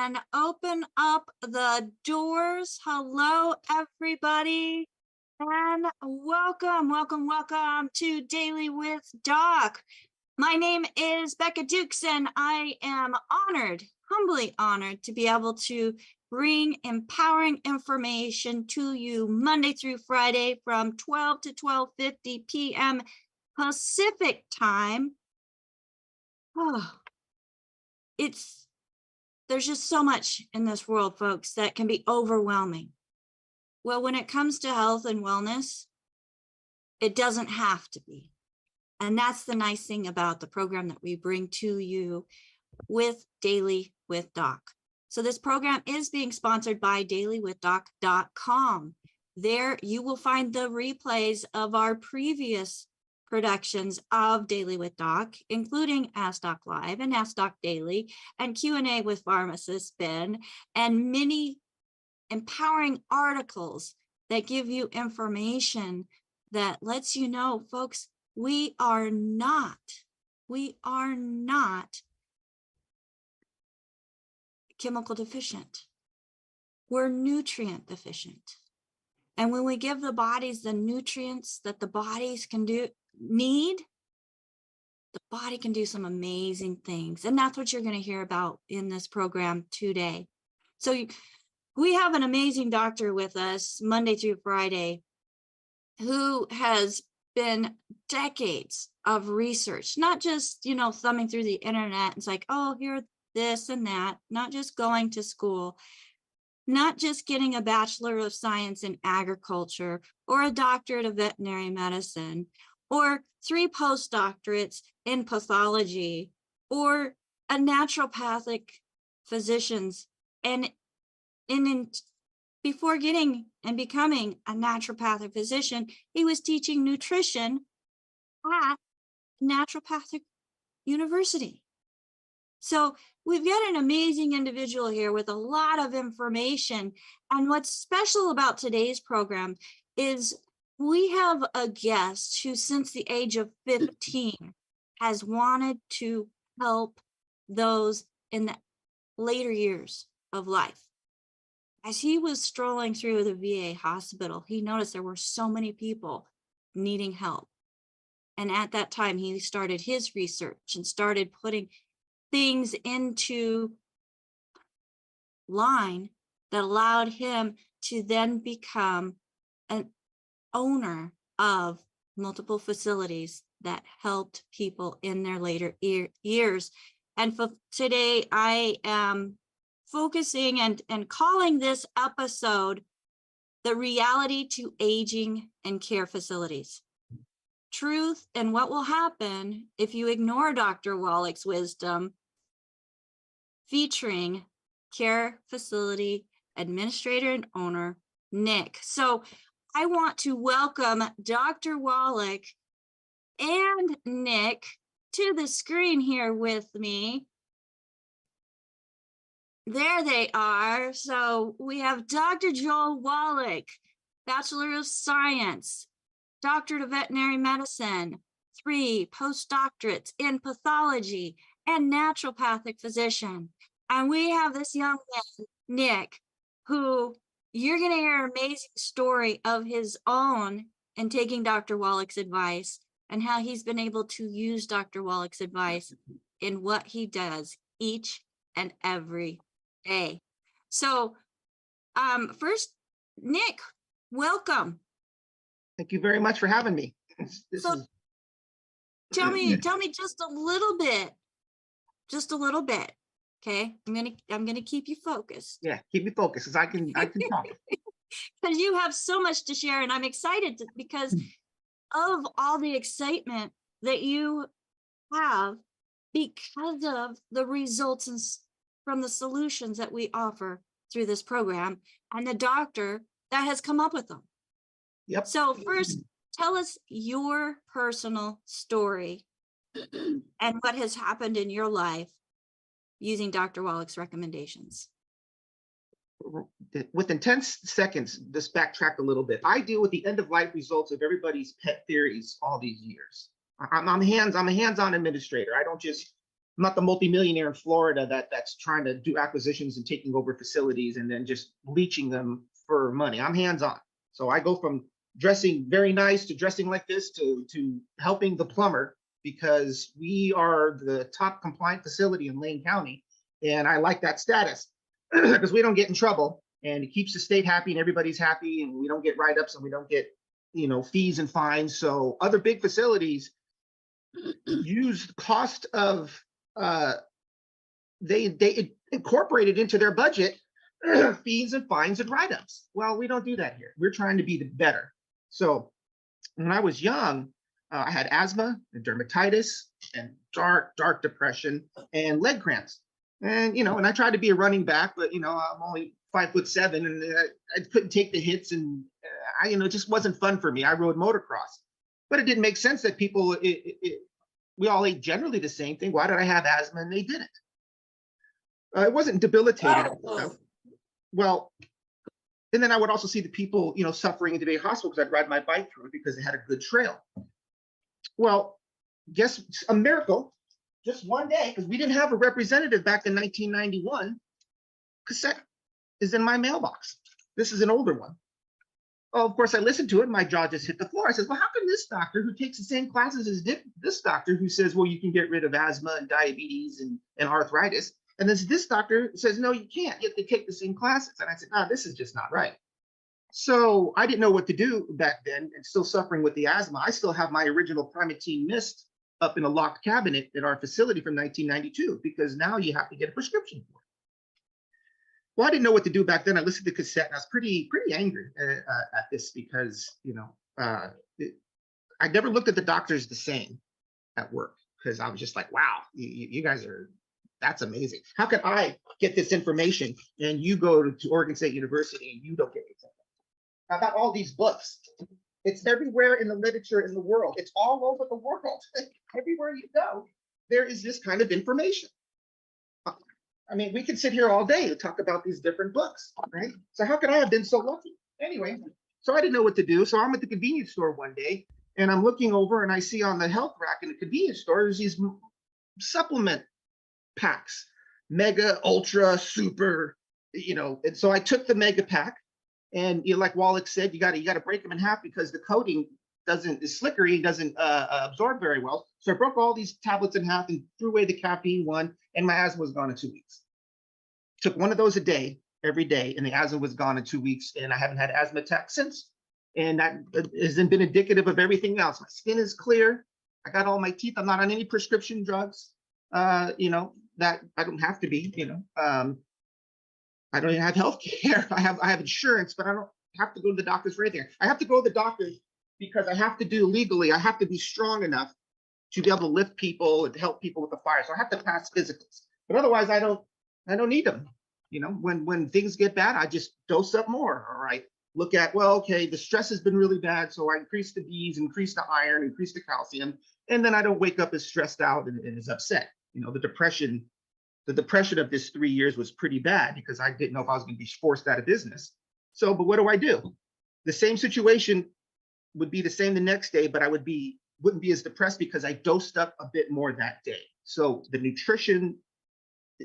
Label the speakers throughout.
Speaker 1: and open up the doors. Hello, everybody, and welcome to Daily with Doc. My name is Becca Dukes, and I am humbly honored to be able to bring empowering information to you Monday through Friday from 12 to 12:50 p.m. Pacific time. There's just so much in this world, folks, that can be overwhelming. Well, when it comes to health and wellness, it doesn't have to be. And that's the nice thing about the program that we bring to you with Daily with Doc. So this program is being sponsored by dailywithdoc.com. There you will find the replays of our previous productions of Daily with Doc, including Ask Doc Live and Ask Doc Daily and Q&A with pharmacist Ben, and many empowering articles that give you information that lets you know, folks, we are not chemical deficient. We're nutrient deficient. And when we give the bodies the nutrients that the bodies need, the body can do some amazing things. And that's what you're going to hear about in this program today. So we have an amazing doctor with us Monday through Friday who has been decades of research, not just, thumbing through the internet. It's like, oh, here, this and that, not just going to school, not just getting a Bachelor of Science in Agriculture or a doctorate of veterinary medicine or 3 postdoctorates in pathology or a naturopathic physician's. And before getting and becoming a naturopathic physician, he was teaching nutrition at naturopathic university. So we've got an amazing individual here with a lot of information. And what's special about today's program is we have a guest who, since the age of 15, has wanted to help those in the later years of life. As he was strolling through the VA hospital, he noticed there were so many people needing help. And at that time, he started his research and started putting things into line that allowed him to then become an owner of multiple facilities that helped people in their later years. And for today, I am focusing and calling this episode The Reality to Aging and Care Facilities. Truth and what will happen if you ignore Dr. Wallach's wisdom, featuring care facility administrator and owner, Nick. So I want to welcome Dr. Wallach and Nick to the screen here with me. There they are. So we have Dr. Joel Wallach, Bachelor of Science, Doctorate of Veterinary Medicine, 3 postdoctorates in pathology and naturopathic physician. And we have this young man, Nick, who you're going to hear an amazing story of his own in taking Dr. Wallach's advice and how he's been able to use Dr. Wallach's advice in what he does each and every day. So first, Nick, welcome.
Speaker 2: Thank you very much for having me.
Speaker 1: Tell me just a little bit. Okay, I'm gonna keep you focused.
Speaker 2: Yeah, keep me focused because I can talk.
Speaker 1: Because you have so much to share, and I'm excited because of all the excitement that you have because of the results and from the solutions that we offer through this program and the doctor that has come up with them.
Speaker 2: Yep.
Speaker 1: So first, tell us your personal story and what has happened in your life using Dr. Wallach's recommendations.
Speaker 2: Within 10 seconds, just backtrack a little bit. I deal with the end-of-life results of everybody's pet theories all these years. I'm a hands-on administrator. I don't just not the multimillionaire in Florida that's trying to do acquisitions and taking over facilities and then just leeching them for money. I'm hands-on. So I go from dressing very nice to dressing like this to helping the plumber, because we are the top compliant facility in Lane County. And I like that status because we don't get in trouble, and it keeps the state happy and everybody's happy, and we don't get write-ups and we don't get, fees and fines. So other big facilities use the cost of, they incorporate it into their budget, fees and fines and write-ups. Well, we don't do that here. We're trying to be the better. So when I was young, I had asthma and dermatitis and dark depression and leg cramps. And, and I tried to be a running back, but, I'm only 5'7", and I couldn't take the hits, and it just wasn't fun for me. I rode motocross, but it didn't make sense that people, we all ate generally the same thing. Why did I have asthma and they didn't? It wasn't debilitating. Well, and then I would also see the people, suffering in the VA hospital because I'd ride my bike through it because they had a good trail. Well, guess a miracle, just one day, because we didn't have a representative back in 1991, cassette is in my mailbox. This is an older one. Oh, of course, I listened to it. My jaw just hit the floor. I says, well, how can this doctor who takes the same classes as this doctor who says, well, you can get rid of asthma and diabetes and arthritis. And this doctor says, no, you can't. You have to take the same classes. And I said, this is just not right. So I didn't know what to do back then, and still suffering with the asthma. I still have my original Primatene Mist up in a locked cabinet at our facility from 1992, because now you have to get a prescription for it. Well, I didn't know what to do back then. I listened to the cassette, and I was pretty angry at this because, I never looked at the doctors the same at work, because I was just like, wow, you guys that's amazing. How can I get this information and you go to Oregon State University and you don't get it? How about all these books? It's everywhere in the literature in the world. It's all over the world. Everywhere you go, there is this kind of information. I mean, we could sit here all day and talk about these different books, right? So how could I have been so lucky? Anyway, so I didn't know what to do. So I'm at the convenience store one day, and I'm looking over, and I see on the health rack in the convenience store, there's these supplement packs, mega, ultra, super, and so I took the mega pack, and like Wallach said, you got to break them in half because the coating is slickery, doesn't absorb very well. So I broke all these tablets in half and threw away the caffeine one, and my asthma was gone in 2 weeks. Took one of those a day, every day, and the asthma was gone in 2 weeks, and I haven't had asthma attack since. And that hasn't been indicative of everything else. My skin is clear. I got all my teeth. I'm not on any prescription drugs. That I don't have to be. I don't even have health care. I have insurance, but I don't have to go to the doctors for anything. I have to go to the doctors because I have to do legally. I have to be strong enough to be able to lift people and help people with the fire. So I have to pass physicals. But otherwise, I don't need them. When things get bad, I just dose up more. All right. Look at, well, okay, the stress has been really bad, so I increase the B's, increase the iron, increase the calcium, and then I don't wake up as stressed out and as upset. The depression of this 3 years was pretty bad because I didn't know if I was going to be forced out of business. So, but what do? The same situation would be the same the next day, but I wouldn't be as depressed because I dosed up a bit more that day. So the nutrition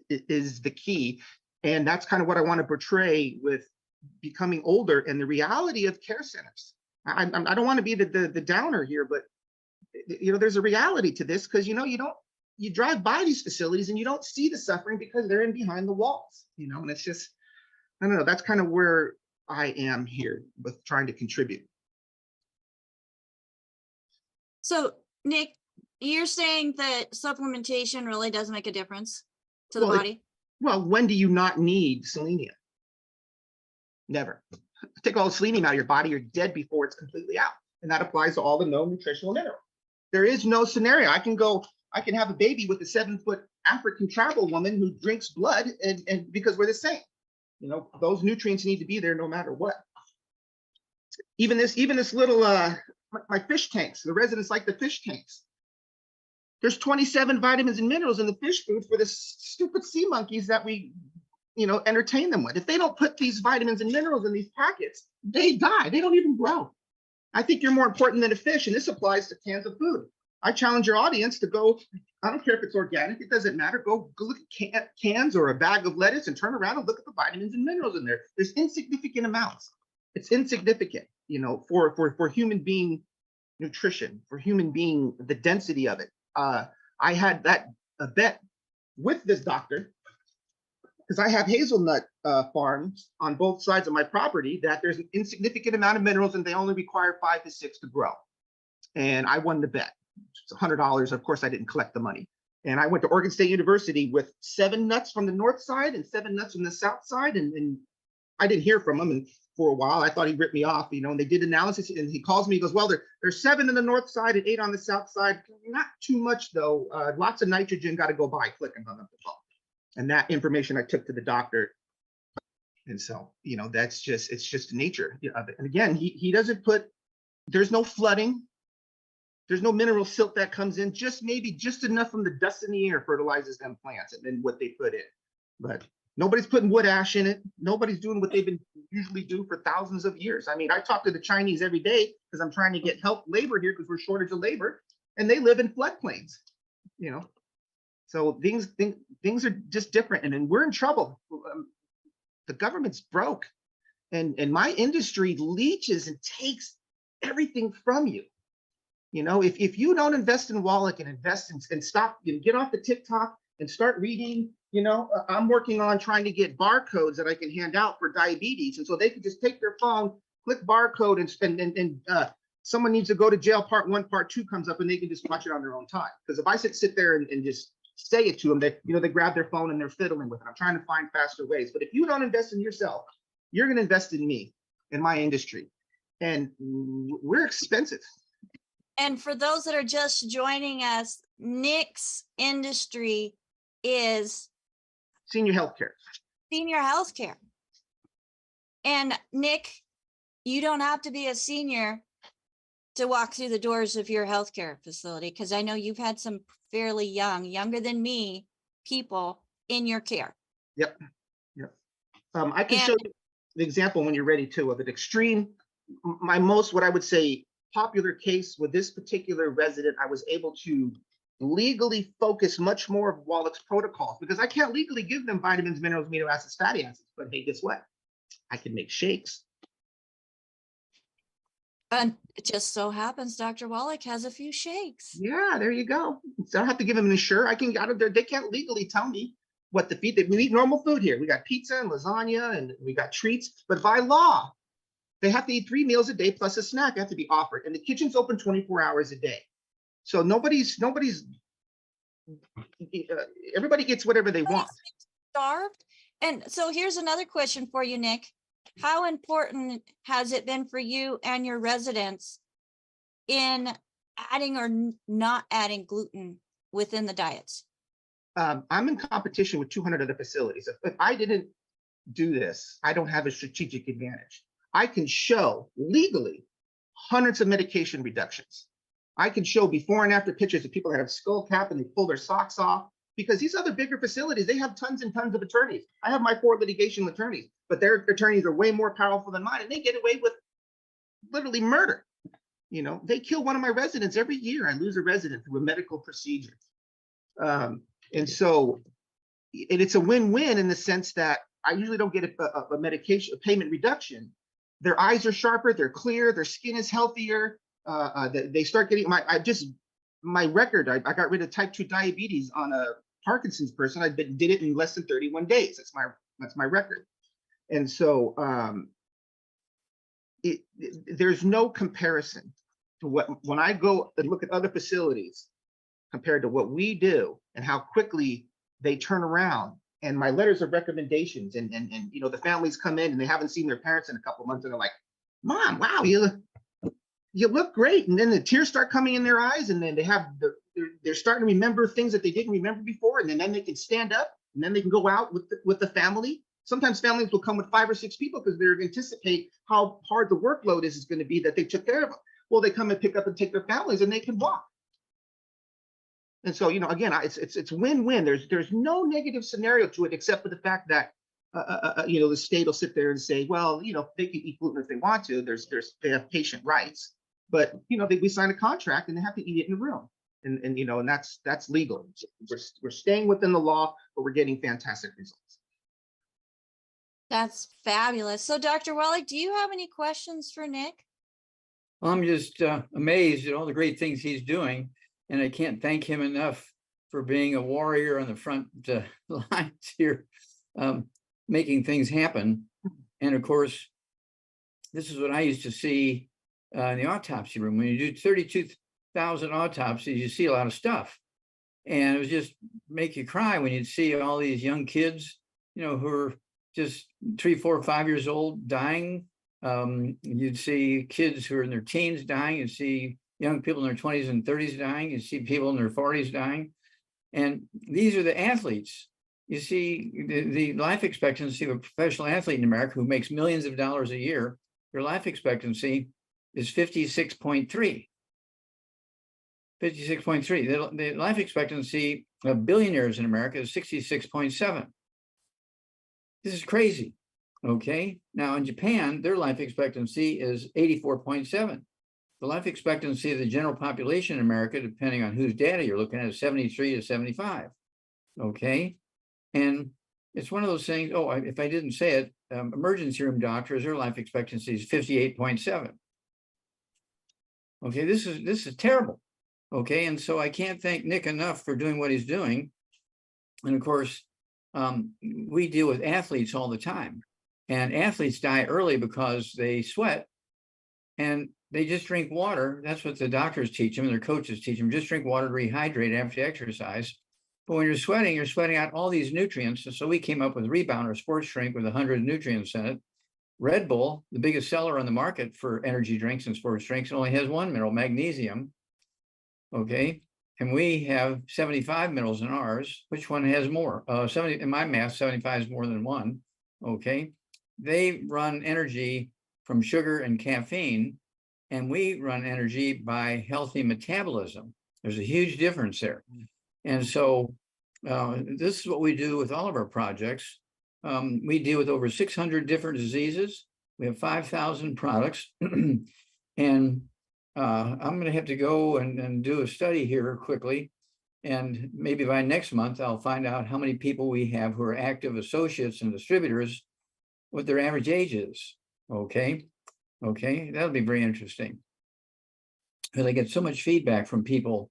Speaker 2: is the key. And that's kind of what I want to portray with becoming older and the reality of care centers. I don't want to be the downer here, but there's a reality to this, because you drive by these facilities and you don't see the suffering because they're in behind the walls, and it's just, I don't know, that's kind of where I am here with trying to contribute.
Speaker 1: So Nick, you're saying that supplementation really does make a difference to the body?
Speaker 2: Well, when do you not need selenium? Never. Take all the selenium out of your body, you're dead before it's completely out. And that applies to all the known nutritional minerals. There is no scenario. I can have a baby with a 7-foot African tribal woman who drinks blood, and because we're the same. Those nutrients need to be there no matter what. Even this little, my fish tanks, the residents like the fish tanks. There's 27 vitamins and minerals in the fish food for the stupid sea monkeys that we, entertain them with. If they don't put these vitamins and minerals in these packets, they die. They don't even grow. I think you're more important than a fish, and this applies to cans of food. I challenge your audience to go, I don't care if it's organic, it doesn't matter. Go look at cans or a bag of lettuce and turn around and look at the vitamins and minerals in there. There's insignificant amounts. It's insignificant, you know, for human being nutrition, for human being, the density of it. I had a bet with this doctor because I have hazelnut farms on both sides of my property that there's an insignificant amount of minerals and they only require 5 to 6 to grow. And I won the bet. It's $100. Of course, I didn't collect the money. And I went to Oregon State University with 7 nuts from the north side and 7 nuts from the south side. And I didn't hear from him. And for a while, I thought he ripped me off, you know, and they did analysis and he calls me, he goes, well, there's 7 in the north side and 8 on the south side. Not too much though. Lots of nitrogen got to go by. Click and hung up the phone. And that information I took to the doctor. And so, you know, it's just nature of it. And again, he doesn't put, there's no flooding. There's no mineral silt that comes in, maybe just enough from the dust in the air fertilizes them plants and then what they put in. But nobody's putting wood ash in it. Nobody's doing what they've been usually do for thousands of years. I mean, I talk to the Chinese every day because I'm trying to get help labor here because we're shortage of labor, and they live in floodplains, you know. So things are just different, and then we're in trouble. The government's broke, and my industry leeches and takes everything from you. You know, if you don't invest in Wallach and invest in, and stop, you know, get off the TikTok and start reading, you know, I'm working on trying to get barcodes that I can hand out for diabetes. And so they can just take their phone, click barcode, and someone needs to go to jail, part 1, part 2 comes up and they can just watch it on their own time. Because if I sit there and just say it to them, they, you know, they grab their phone and they're fiddling with it. I'm trying to find faster ways. But if you don't invest in yourself, you're going to invest in me, in my industry. And we're expensive.
Speaker 1: And for those that are just joining us, Nick's industry is
Speaker 2: senior healthcare.
Speaker 1: Senior healthcare. And Nick, you don't have to be a senior to walk through the doors of your healthcare facility, because I know you've had some fairly younger than me, people in your care.
Speaker 2: Yep. I can show you the example when you're ready too of an extreme. My most, what I would say, popular case with this particular resident, I was able to legally focus much more of Wallach's protocols because I can't legally give them vitamins, minerals, amino acids, fatty acids. But hey, guess what? I can make shakes.
Speaker 1: And it just so happens Dr. Wallach has a few shakes.
Speaker 2: Yeah, there you go. So I don't have to give them an insure. I can, they can't legally tell me what to feed. We eat normal food here. We got pizza and lasagna and we got treats, but by law, they have to eat 3 meals a day plus a snack have to be offered. And the kitchen's open 24 hours a day. So everybody gets whatever they want.
Speaker 1: Starved. And so here's another question for you, Nick. How important has it been for you and your residents in adding or not adding gluten within the diets?
Speaker 2: I'm in competition with 200 other facilities. If I didn't do this, I don't have a strategic advantage. I can show legally hundreds of medication reductions. I can show before and after pictures of people that have skull cap and they pull their socks off, because these other bigger facilities, they have tons and tons of attorneys. I have my 4 litigation attorneys, but their attorneys are way more powerful than mine, and they get away with literally murder. You know, they kill one of my residents every year. I lose a resident through a medical procedure. And so it's a win-win in the sense that I usually don't get a medication, a payment reduction. Their eyes are sharper, they're clear, their skin is healthier. They start getting my record. I got rid of type 2 diabetes on a Parkinson's person. I did it in less than 31 days. That's my record. And so there's no comparison to when I go and look at other facilities compared to what we do and how quickly they turn around. And my letters of recommendations and you know, the families come in and they haven't seen their parents in a couple of months and they're like, Mom, wow, you look great. And then the tears start coming in their eyes, and then they're starting to remember things that they didn't remember before, and then they can stand up and then they can go out with the family. Sometimes families will come with 5 or 6 people because they're anticipate how hard the workload is going to be that they took care of them. Well, they come and pick up and take their families and they can walk. And so, you know, again, it's win-win. There's no negative scenario to it except for the fact that you know, the state will sit there and say, well, you know, they can eat gluten if they want to. They have patient rights, but you know, we sign a contract and they have to eat it in the room. and you know, and that's legal. We're staying within the law, but we're getting fantastic results.
Speaker 1: That's fabulous. So Dr. Wallach, do you have any questions for Nick?
Speaker 3: Well, I'm just amazed at all the great things he's doing, and I can't thank him enough for being a warrior on the front lines here, making things happen. And of course, this is what I used to see in the autopsy room. When you do 32,000 autopsies, you see a lot of stuff. And it was just make you cry when you'd see all these young kids, you know, who are just 3, 4, 5 years old dying. You'd see kids who are in their teens dying. You'd see young people in their 20s and 30s dying. You'd see people in their 40s dying. And these are the athletes. You see the life expectancy of a professional athlete in America who makes millions of dollars a year, their life expectancy is 56.3. 56.3. The life expectancy of billionaires in America is 66.7. This is crazy. Okay. Now in Japan, their life expectancy is 84.7. The life expectancy of the general population in America, depending on whose data you're looking at, is 73 to 75. Okay. And it's one of those things. Oh, if I didn't say it, emergency room doctors, their life expectancy is 58.7. Okay. This is terrible. Okay. And so I can't thank Nick enough for doing what he's doing. And of course, we deal with athletes all the time, and athletes die early because they sweat and they just drink water. That's what the doctors teach them and their coaches teach them. Just drink water to rehydrate after you exercise. But when you're sweating out all these nutrients. And so we came up with Rebound, or sports drink with 100 nutrients in it. Red Bull, the biggest seller on the market for energy drinks and sports drinks, only has one mineral, magnesium. Okay. And we have 75 minerals in ours. Which one has more? 70 in my math, 75 is more than one. Okay. They run energy from sugar and caffeine, and we run energy by healthy metabolism. There's a huge difference there. And so this is what we do with all of our projects. We deal with over 600 different diseases. We have 5,000 products. And I'm going to have to go and do a study here quickly. And maybe by next month, I'll find out how many people we have who are active associates and distributors, what their average age is. Okay. Okay. That'll be very interesting. Because I get so much feedback from people,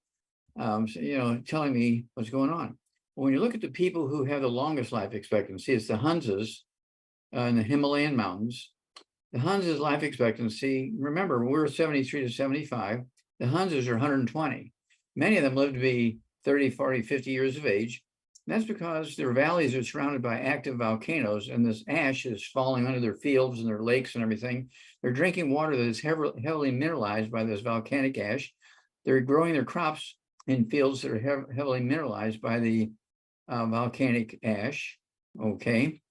Speaker 3: you know, telling me what's going on. When you look at the people who have the longest life expectancy, it's the Hunsas in the Himalayan mountains. The Hunsas life expectancy, remember, we're 73 to 75. The Hunsas are 120. Many of them live to be 30, 40, 50 years of age. And that's because their valleys are surrounded by active volcanoes, and this ash is falling under their fields and their lakes and everything. They're drinking water that is heavily mineralized by this volcanic ash. They're growing their crops in fields that are heavily mineralized by the volcanic ash. Okay.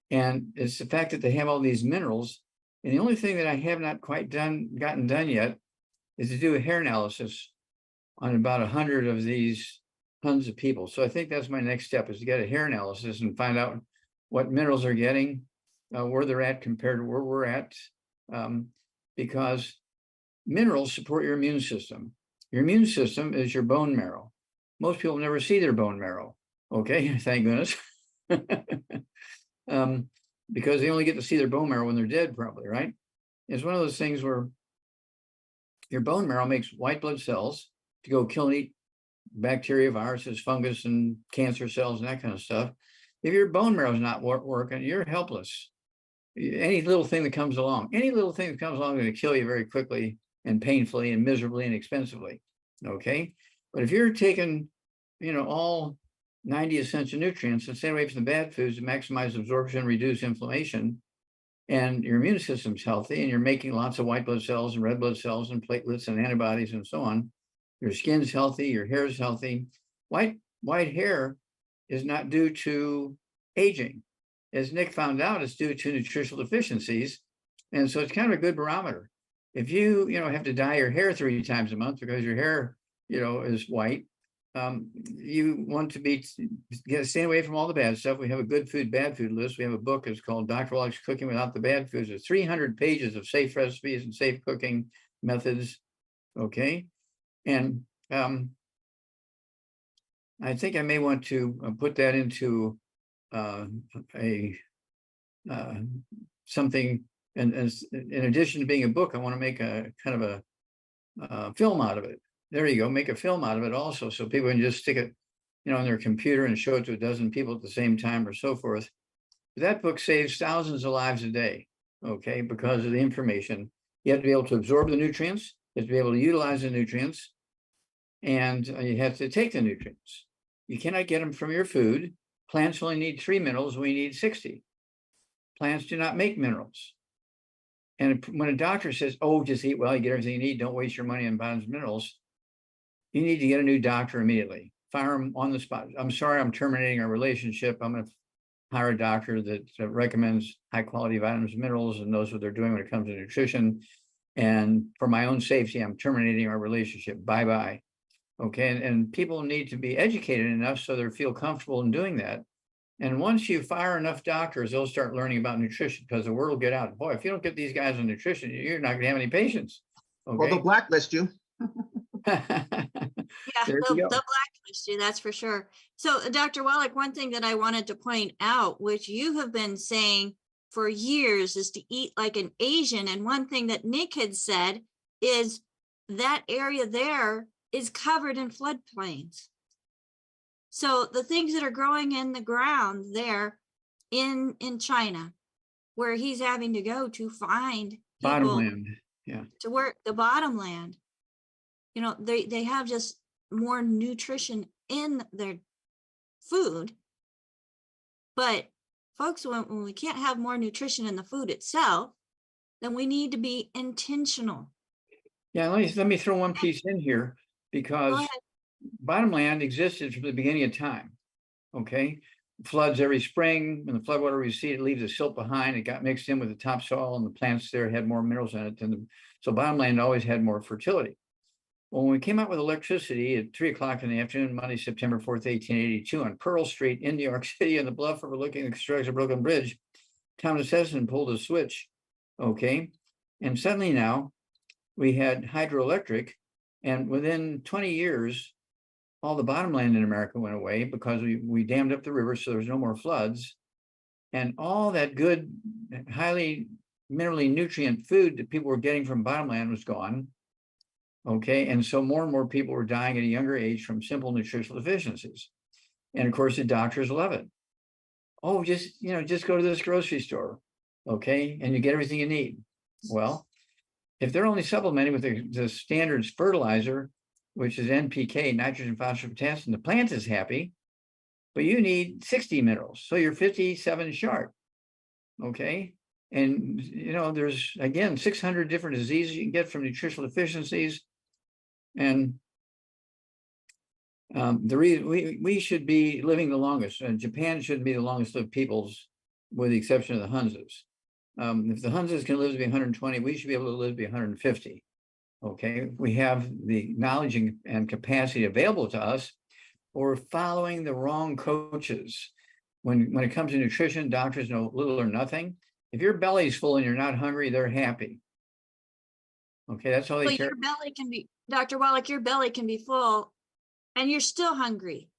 Speaker 3: And it's the fact that they have all these minerals. And the only thing that I have not quite gotten done yet is to do a hair analysis on about 100 of these tons of people. So I think that's my next step, is to get a hair analysis and find out what minerals they're getting, where they're at compared to where we're at, because minerals support your immune system. Your immune system is your bone marrow. Most people never see their bone marrow. Okay, thank goodness. Because they only get to see their bone marrow when they're dead, probably, right? It's one of those things where your bone marrow makes white blood cells to go kill and eat bacteria, viruses, fungus, and cancer cells, and that kind of stuff. If your bone marrow is not working, you're helpless. Any little thing that comes along is going to kill you very quickly and painfully and miserably and expensively. Okay. But if you're taking, you know, all 90 essential nutrients and stay away from the bad foods to maximize absorption, reduce inflammation, and your immune system's healthy, and you're making lots of white blood cells and red blood cells and platelets and antibodies and so on, your skin's healthy, your hair is healthy. White hair is not due to aging. As Nick found out, it's due to nutritional deficiencies. And so it's kind of a good barometer. If you have to dye your hair 3 times a month because your hair, is white, you want to stay away from all the bad stuff. We have a good food, bad food list. We have a book. It's called Dr. Wallach's Cooking Without the Bad Foods. There's 300 pages of safe recipes and safe cooking methods. Okay. And I think I may want to put that into a something, and as in addition to being a book, I want to make a kind of a film out of it. There you go, make a film out of it also, so people can just stick it, on their computer and show it to a dozen people at the same time or so forth. That book saves thousands of lives a day, okay, because of the information. You have to be able to absorb the nutrients, you have to be able to utilize the nutrients, and you have to take the nutrients. You cannot get them from your food. Plants only need 3 minerals, we need 60. Plants do not make minerals. And when a doctor says, oh, just eat well, you get everything you need, don't waste your money on vitamins and minerals, you need to get a new doctor immediately. Fire them on the spot. I'm sorry, I'm terminating our relationship. I'm going to hire a doctor that recommends high quality vitamins and minerals and knows what they're doing when it comes to nutrition. And for my own safety, I'm terminating our relationship. Bye-bye. Okay. And people need to be educated enough so they feel comfortable in doing that. And once you fire enough doctors, they'll start learning about nutrition, because the word will get out. Boy, if you don't get these guys on nutrition, you're not going to have any patients. Okay.
Speaker 2: Well, they'll blacklist you.
Speaker 1: Yeah,
Speaker 3: There
Speaker 1: they'll
Speaker 3: you go.
Speaker 1: blacklist you, that's for sure. So, Dr. Wallach, one thing that I wanted to point out, which you have been saying for years, is to eat like an Asian. And one thing that Nick had said is that area there is covered in floodplains. So the things that are growing in the ground there in China, where he's having to go to find people
Speaker 3: Bottomland. Yeah.
Speaker 1: to work the bottomland, they have just more nutrition in their food. But folks, when we can't have more nutrition in the food itself, then we need to be intentional.
Speaker 3: Yeah. Let me throw one piece in here, because bottomland existed from the beginning of time. Okay. Floods every spring. When the floodwater recedes, it leaves a silt behind. It got mixed in with the topsoil, and the plants there had more minerals in it so bottomland always had more fertility. Well, when we came out with electricity at 3:00 in the afternoon, Monday, September 4th, 1882, on Pearl Street in New York City, on the bluff overlooking the construction of Brooklyn Bridge, Thomas Edison pulled a switch. Okay. And suddenly now we had hydroelectric, and within 20 years, all the bottomland in America went away, because we dammed up the river, so there was no more floods. And all that good, highly minerally nutrient food that people were getting from bottomland was gone. Okay. And so more and more people were dying at a younger age from simple nutritional deficiencies. And of course, the doctors love it. Oh, just go to this grocery store. Okay. And you get everything you need. Well, if they're only supplementing with the standards fertilizer, which is NPK, nitrogen, phosphorus, potassium, the plant is happy, but you need 60 minerals. So you're 57 short. Okay. And, there's, again, 600 different diseases you can get from nutritional deficiencies. And the reason we should be living the longest, and Japan shouldn't be the longest lived peoples, with the exception of the Hunzas. If the Hunzas can live to be 120, we should be able to live to be 150. Okay, we have the knowledge and capacity available to us, or we're following the wrong coaches. When it comes to nutrition, doctors know little or nothing. If your belly's full and you're not hungry, they're happy. Okay, that's all they care.
Speaker 1: Your belly can be, Dr. Wallach, your belly can be full and you're still hungry.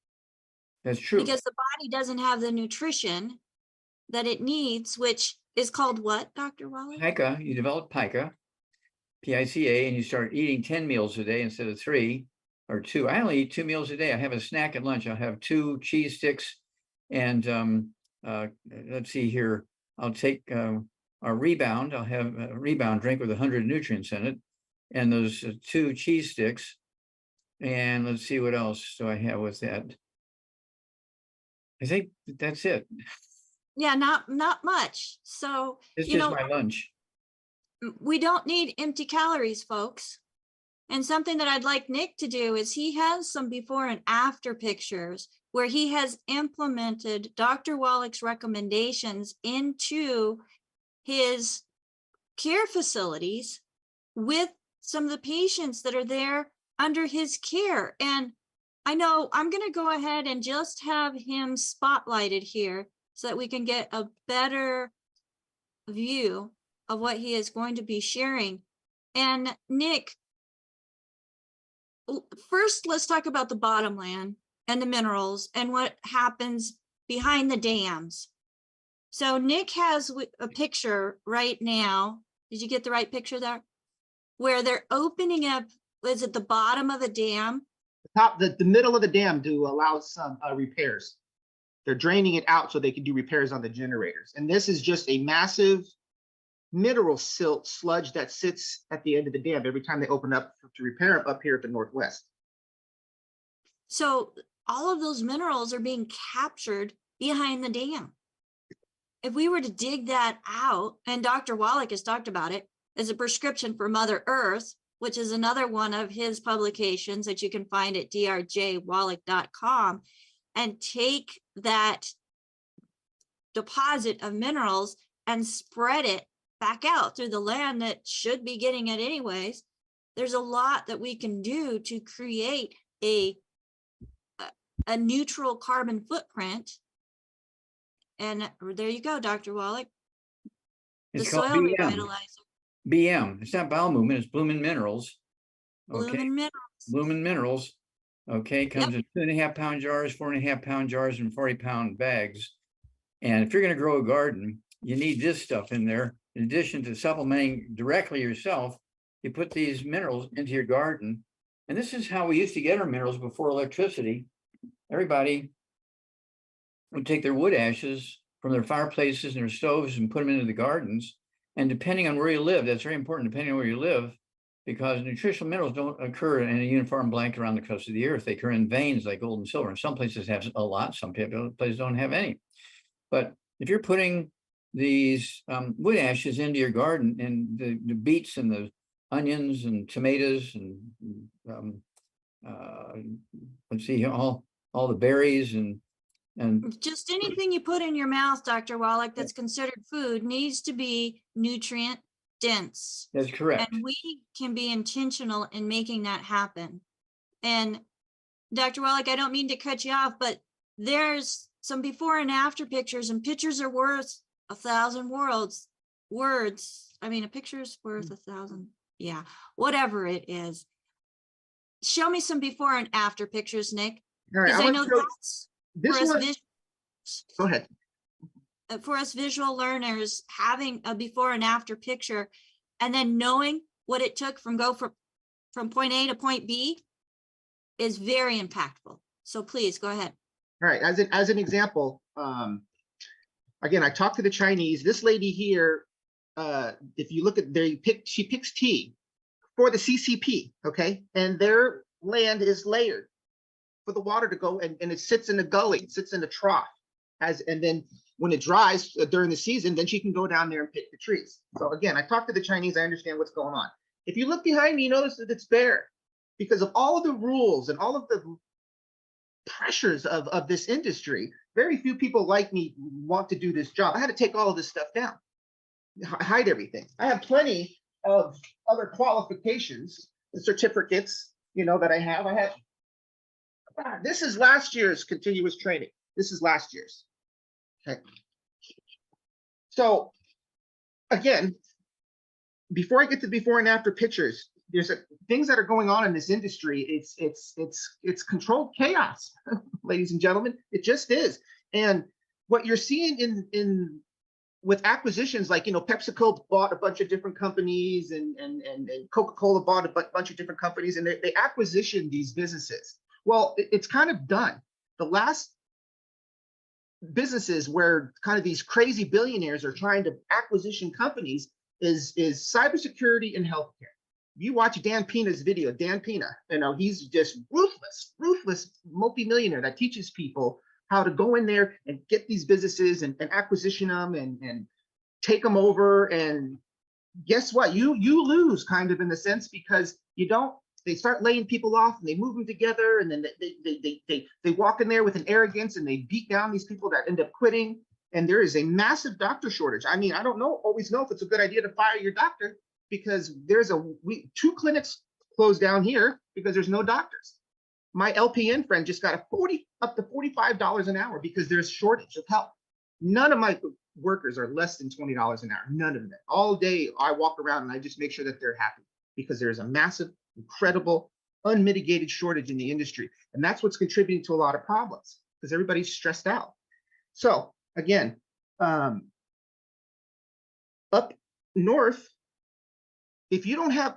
Speaker 3: That's true.
Speaker 1: Because the body doesn't have the nutrition that it needs, which is called what, Dr. Wallach?
Speaker 3: PICA. You develop PICA, PICA, and you start eating 10 meals a day instead of 3 or 2. I only eat 2 meals a day. I have a snack at lunch. I'll have 2 cheese sticks, and let's see here. I'll take a Rebound. I'll have a Rebound drink with 100 nutrients in it, and those 2 cheese sticks. And let's see, what else do I have with that? I think that's it.
Speaker 1: Yeah, not much. So,
Speaker 3: It's just my lunch.
Speaker 1: We don't need empty calories, folks. And something that I'd like Nick to do is he has some before and after pictures where he has implemented Dr. Wallach's recommendations into his care facilities with some of the patients that are there under his care. And I know I'm going to go ahead and just have him spotlighted here so that we can get a better view of what he is going to be sharing. And Nick, first, let's talk about the bottomland. and the minerals and what happens behind the dams. So Nick has a picture right now. Did you get the right picture there? Where they're opening up, is it the bottom of the dam?
Speaker 2: The middle of the dam to allow some repairs. They're draining it out so they can do repairs on the generators. And this is just a massive mineral silt sludge that sits at the end of the dam every time they open up to repair them up here at the Northwest.
Speaker 1: So all of those minerals are being captured behind the dam. If we were to dig that out, and Dr. Wallach has talked about it, as a prescription for Mother Earth, which is another one of his publications that you can find at drjwallach.com, and take that deposit of minerals and spread it back out through the land that should be getting it anyways. There's a lot that we can do to create a neutral carbon footprint. And there you go, Dr. Wallach.
Speaker 3: It's
Speaker 1: The
Speaker 3: called
Speaker 1: soil
Speaker 3: BM.
Speaker 1: revitalizer.
Speaker 3: BM. It's not bowel movement. It's blooming minerals.
Speaker 1: Blooming minerals.
Speaker 3: Blooming minerals. Okay, comes in 2.5 pound jars, 4.5 pound jars, and 40-pound bags. And if you're going to grow a garden, you need this stuff in there. In addition to supplementing directly yourself, you put these minerals into your garden. And this is how we used to get our minerals before electricity. Everybody would take their wood ashes from their fireplaces and their stoves and put them into the gardens. And depending on where you live, that's very important, depending on where you live, because nutritional minerals don't occur in a uniform blanket around the crust of the earth. They occur in veins like gold and silver. And some places have a lot, some places don't have any. But if you're putting these wood ashes into your garden, and the beets and the onions and tomatoes and let's see, all the berries and
Speaker 1: just anything you put in your mouth, Dr. Wallach, that's considered food needs to be nutrient dense.
Speaker 3: That's correct.
Speaker 1: And we can be intentional in making that happen. And Dr. Wallach, I don't mean to cut you off, but there's some before and after pictures, and pictures are worth 1,000 words. I mean, a picture is worth 1,000. Yeah, whatever it is. Show me some before and after pictures, Nick.
Speaker 2: All right,
Speaker 1: Because I know that's
Speaker 2: this
Speaker 1: for us
Speaker 2: one. Go ahead.
Speaker 1: For us visual learners, having a before and after picture, and then knowing what it took from point A to point B is very impactful. So please go ahead.
Speaker 2: All right, as an example, again, I talked to the Chinese. This lady here, if you look at she picks tea for the CCP, okay, and their land is layered for the water to go, and it sits in a gully, it sits in a trough, and then when it dries during the season, then she can go down there and pick the trees. So again, I talked to the Chinese, I understand what's going on. If you look behind me, you notice that it's bare because of all of the rules and all of the pressures of this industry. Very few people like me want to do this job. I had to take all of this stuff down, hide everything. I have plenty of other qualifications, certificates, that I have. This is last year's continuous training. This is last year's. Okay. So again, before I get to before and after pictures, there's things that are going on in this industry. It's controlled chaos, ladies and gentlemen. It just is. And what you're seeing in with acquisitions, like PepsiCo bought a bunch of different companies, and Coca-Cola bought a bunch of different companies, and they acquisition these businesses. Well, it's kind of done. The last businesses where kind of these crazy billionaires are trying to acquisition companies is cybersecurity and healthcare. You watch Dan Pina's video, Dan Pina, he's just ruthless multimillionaire that teaches people how to go in there and get these businesses and acquisition them and take them over. And guess what? You lose kind of in the sense because they start laying people off and they move them together, and then they walk in there with an arrogance and they beat down these people that end up quitting. And there is a massive doctor shortage. I mean, I don't always know if it's a good idea to fire your doctor, because there's 2 clinics closed down here because there's no doctors. My LPN friend just got up to $45 an hour because there's shortage of help. None of my workers are less than $20 an hour. None of them. All day I walk around and I just make sure that they're happy because there's a massive, incredible unmitigated shortage in the industry. And that's what's contributing to a lot of problems because everybody's stressed out. So again, up north, if you don't have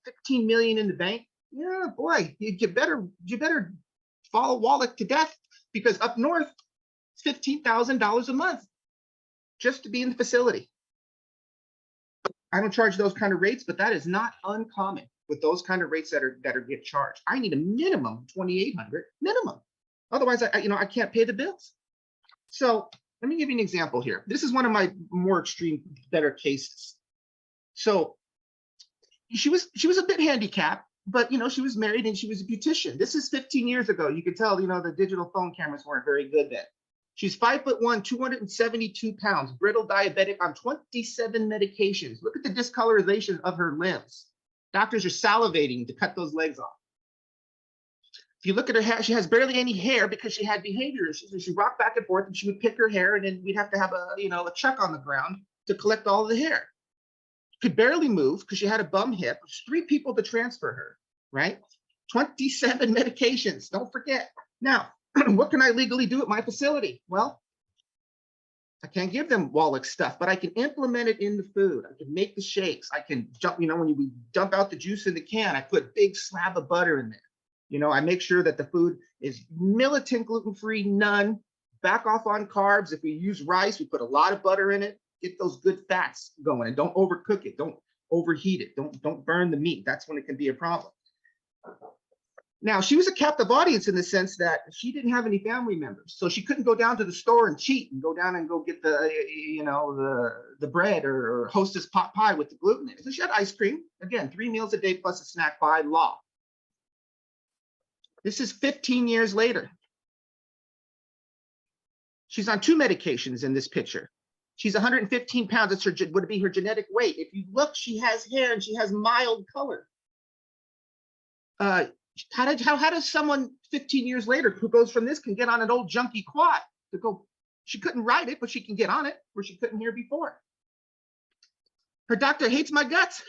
Speaker 2: 15 million in the bank, yeah, boy, you better follow Wallach to death, because up north, it's $15,000 a month just to be in the facility. I don't charge those kind of rates, but that is not uncommon with those kind of rates that are get charged. I need a minimum 2,800 minimum. Otherwise, I can't pay the bills. So let me give you an example here. This is one of my more extreme, better cases. So she was a bit handicapped, but she was married and she was a beautician. This is 15 years ago. You could tell, the digital phone cameras weren't very good then. She's 5'1", 272 pounds, brittle diabetic on 27 medications. Look at the discolorization of her limbs. Doctors are salivating to cut those legs off. If you look at her hair, she has barely any hair because she had behavior issues. She rocked back and forth and she would pick her hair, and then we'd have to have a chuck on the ground to collect all of the hair. Could barely move because she had a bum hip. There's 3 people to transfer her, right? 27 medications, don't forget. Now, what can I legally do at my facility? Well, I can't give them Wallach stuff, but I can implement it in the food. I can make the shakes. I can dump, when we dump out the juice in the can, I put a big slab of butter in there. I make sure that the food is militant gluten-free, none. Back off on carbs. If we use rice, we put a lot of butter in it. Get those good fats going, and don't overcook it. Don't overheat it. Don't burn the meat. That's when it can be a problem. Now, she was a captive audience in the sense that she didn't have any family members, so she couldn't go down to the store and cheat and go down and go get the bread or Hostess pot pie with the gluten in it. So she had ice cream. Again, 3 meals a day plus a snack by law. This is 15 years later. She's on 2 medications in this picture. She's 115 pounds. It's would be her genetic weight. If you look, she has hair and she has mild color. How does someone 15 years later who goes from this can get on an old junky quad to go? She couldn't ride it, but she can get on it where she couldn't here before. Her doctor hates my guts.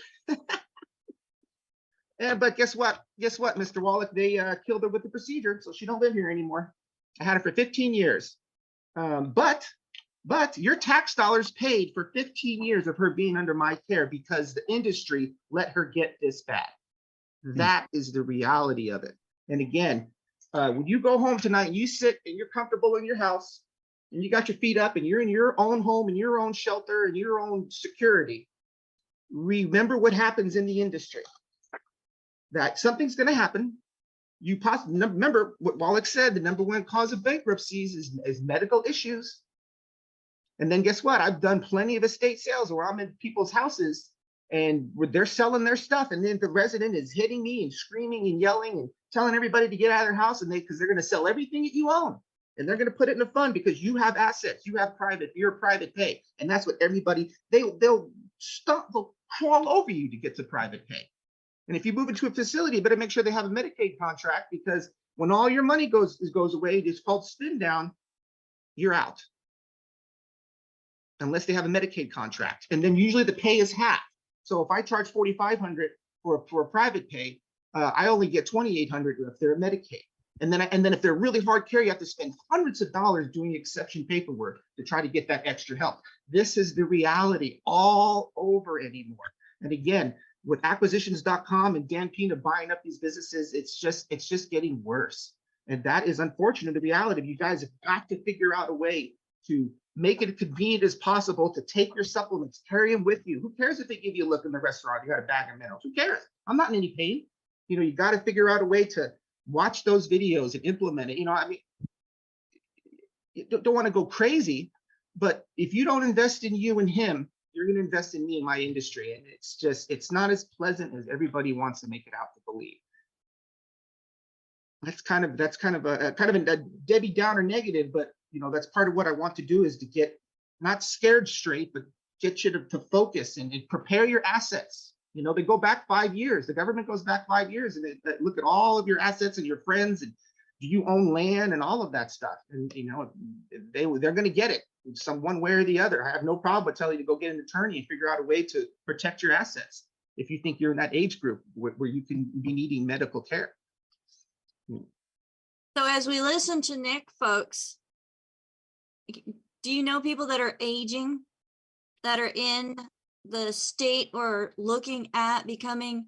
Speaker 2: Yeah, but guess what? Mr. Wallach, they killed her with the procedure, so she don't live here anymore. I had her for 15 years. But your tax dollars paid for 15 years of her being under my care because the industry let her get this bad. That is the reality of it. And again, when you go home tonight and you sit and you're comfortable in your house and you got your feet up and you're in your own home and your own shelter and your own security, remember what happens in the industry. That something's going to happen. You possibly remember what Wallach said, the #1 cause of bankruptcies is medical issues. And then guess what? I've done plenty of estate sales where I'm in people's houses and they're selling their stuff, and then the resident is hitting me and screaming and yelling and telling everybody to get out of their house, and because they're going to sell everything that you own and they're going to put it in a fund because you have assets, you're private pay, and that's what everybody they'll crawl over you to get to private pay. And if you move into a facility, you better make sure they have a Medicaid contract, because when all your money goes away, it's called spin down, you're out. Unless they have a Medicaid contract. And then usually the pay is half. So if I charge $4,500 for a private pay, I only get $2,800 if they're a Medicaid. And then if they're really hard care, you have to spend hundreds of dollars doing exception paperwork to try to get that extra help. This is the reality all over anymore. And again, with acquisitions.com and Dan Pina buying up these businesses, it's just getting worse. And that is unfortunate, the reality. You guys have got to figure out a way to make it as convenient as possible to take your supplements, carry them with you. Who cares if they give you a look in the restaurant, you got a bag of minerals? Who cares? I'm not in any pain. You got to figure out a way to watch those videos and implement it. You don't want to go crazy, but if you don't invest in you and him, you're going to invest in me and my industry. And it's not as pleasant as everybody wants to make it out to believe. That's kind of a Debbie Downer negative, but that's part of what I want to do, is to get not scared straight, but get you to focus and prepare your assets. They go back 5 years. The government goes back 5 years and they look at all of your assets and your friends, and do you own land and all of that stuff. And they're going to get it one way or the other. I have no problem with telling you to go get an attorney and figure out a way to protect your assets. if you think you're in that age group where you can be needing medical care.
Speaker 1: So as we listen to Nick, folks, do you know people that are aging, that are in the state or looking at becoming